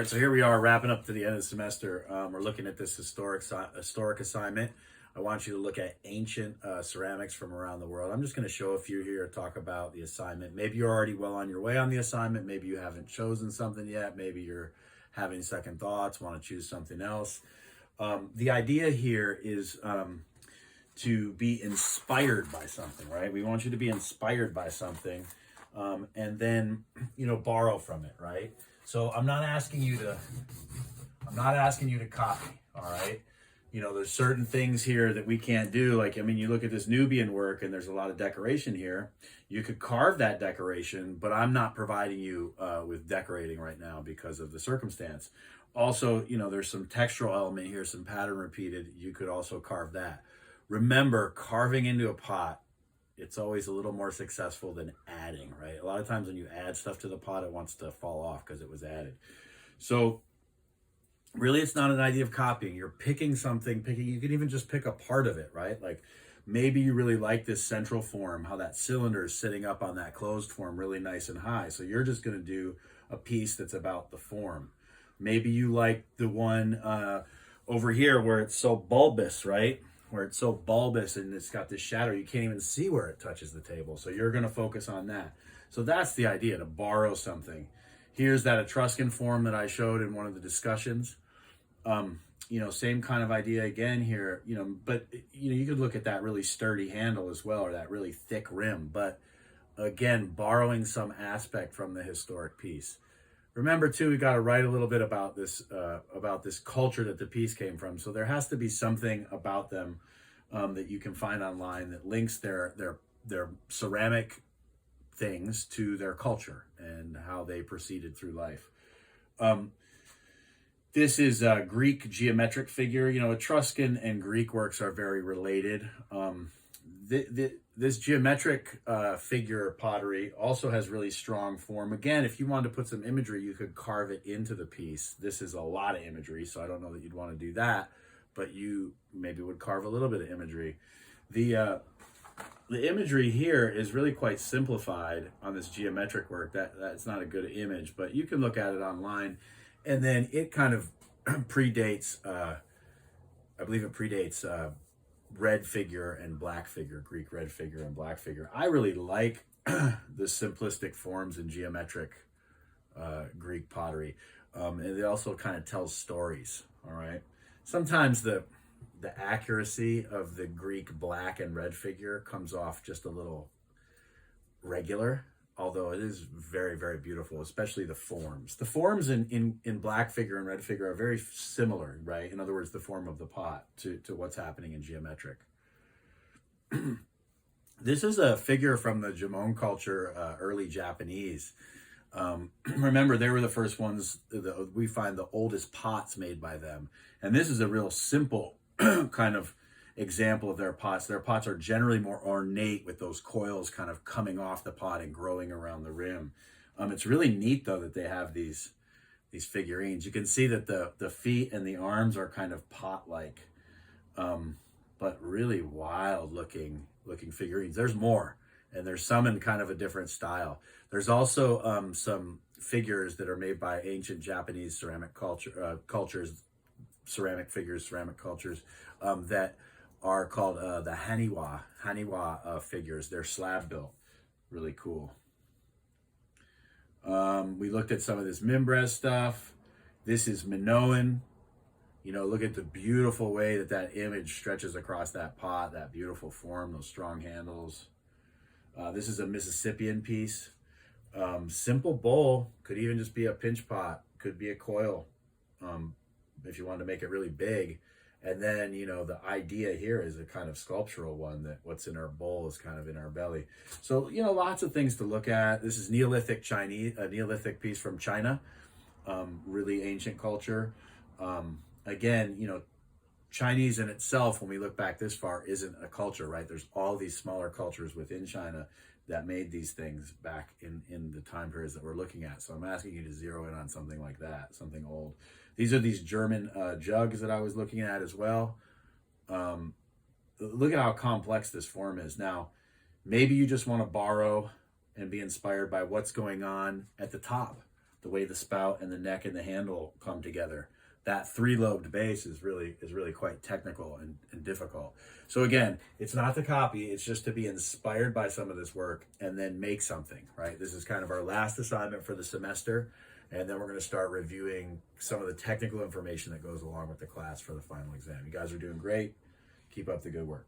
right, so here we are wrapping up to the end of the semester. We're looking at this historic assignment. I want you to look at ancient ceramics from around the world. I'm just going to show a few here, talk about the assignment. Maybe you're already well on your way on the assignment. Maybe you haven't chosen something yet. Maybe you're having second thoughts, want to choose something else. The idea here is to be inspired by something, right? We want you to be inspired by something and then, borrow from it, right? So I'm not asking you to copy, all right? There's certain things here that we can't do. Like, you look at this Nubian work and there's a lot of decoration here. You could carve that decoration, but I'm not providing you with decorating right now because of the circumstance. Also, there's some textural element here, some pattern repeated. You could also carve that. Remember, carving into a pot, it's always a little more successful than adding, right? A lot of times when you add stuff to the pot, it wants to fall off because it was added. So really, it's not an idea of copying. You're picking something, you can even just pick a part of it, right? Like maybe you really like this central form, how that cylinder is sitting up on that closed form really nice and high. So you're just going to do a piece that's about the form. Maybe you like the one over here where it's so bulbous, right? Where it's so bulbous and it's got this shadow, you can't even see where it touches the table. So you're going to focus on that. So that's the idea, to borrow something. Here's that Etruscan form that I showed in one of the discussions. Same kind of idea again here, but you could look at that really sturdy handle as well, or that really thick rim. But again, borrowing some aspect from the historic piece. Remember too, we got to write a little bit about this culture that the piece came from. So there has to be something about them that you can find online that links their ceramic things to their culture and how they proceeded through life. This is a Greek geometric figure. Etruscan and Greek works are very related. This geometric figure pottery also has really strong form. Again, if you wanted to put some imagery, you could carve it into the piece. This is a lot of imagery, so I don't know that you'd want to do that, but you maybe would carve a little bit of imagery. The imagery here is really quite simplified on this geometric work. That's not a good image, but you can look at it online. And then it kind of predates, I believe it predates red figure and black figure, Greek red figure and black figure. I really like the simplistic forms in geometric Greek pottery. And it also kind of tells stories, all right? Sometimes the accuracy of the Greek black and red figure comes off just a little regular, although it is very, very beautiful, especially the forms. The forms in black figure and red figure are very similar, right? In other words, the form of the pot to what's happening in geometric. This is a figure from the Jomon culture, early Japanese. Remember, they were the first ones, we find the oldest pots made by them. And this is a real simple kind of example of their pots. Their pots are generally more ornate with those coils kind of coming off the pot and growing around the rim. It's really neat though that they have these figurines. You can see that the feet and the arms are kind of pot-like, but really wild looking figurines. There's more, and there's some in kind of a different style. There's also some figures that are made by ancient Japanese ceramic cultures, ceramic figures, ceramic cultures that are called the Haniwa figures. They're slab built, really cool. We looked at some of this Mimbres stuff. This is Minoan. Look at the beautiful way that image stretches across that pot, that beautiful form, those strong handles. This is a Mississippian piece. Simple bowl, could even just be a pinch pot, could be a coil if you wanted to make it really big. And then, the idea here is a kind of sculptural one, that what's in our bowl is kind of in our belly. So, lots of things to look at. This is Neolithic Chinese, a Neolithic piece from China, really ancient culture. Again, Chinese in itself, when we look back this far, isn't a culture, right? There's all these smaller cultures within China that made these things back in the time periods that we're looking at. So I'm asking you to zero in on something like that, something old. These are these German jugs that I was looking at as well. Look at how complex this form is. Now, maybe you just want to borrow and be inspired by what's going on at the top, the way the spout and the neck and the handle come together. That three-lobed base is really quite technical and difficult. So again, it's not to copy, it's just to be inspired by some of this work and then make something, right? This is kind of our last assignment for the semester, and then we're going to start reviewing some of the technical information that goes along with the class for the final exam. You guys are doing great. Keep up the good work.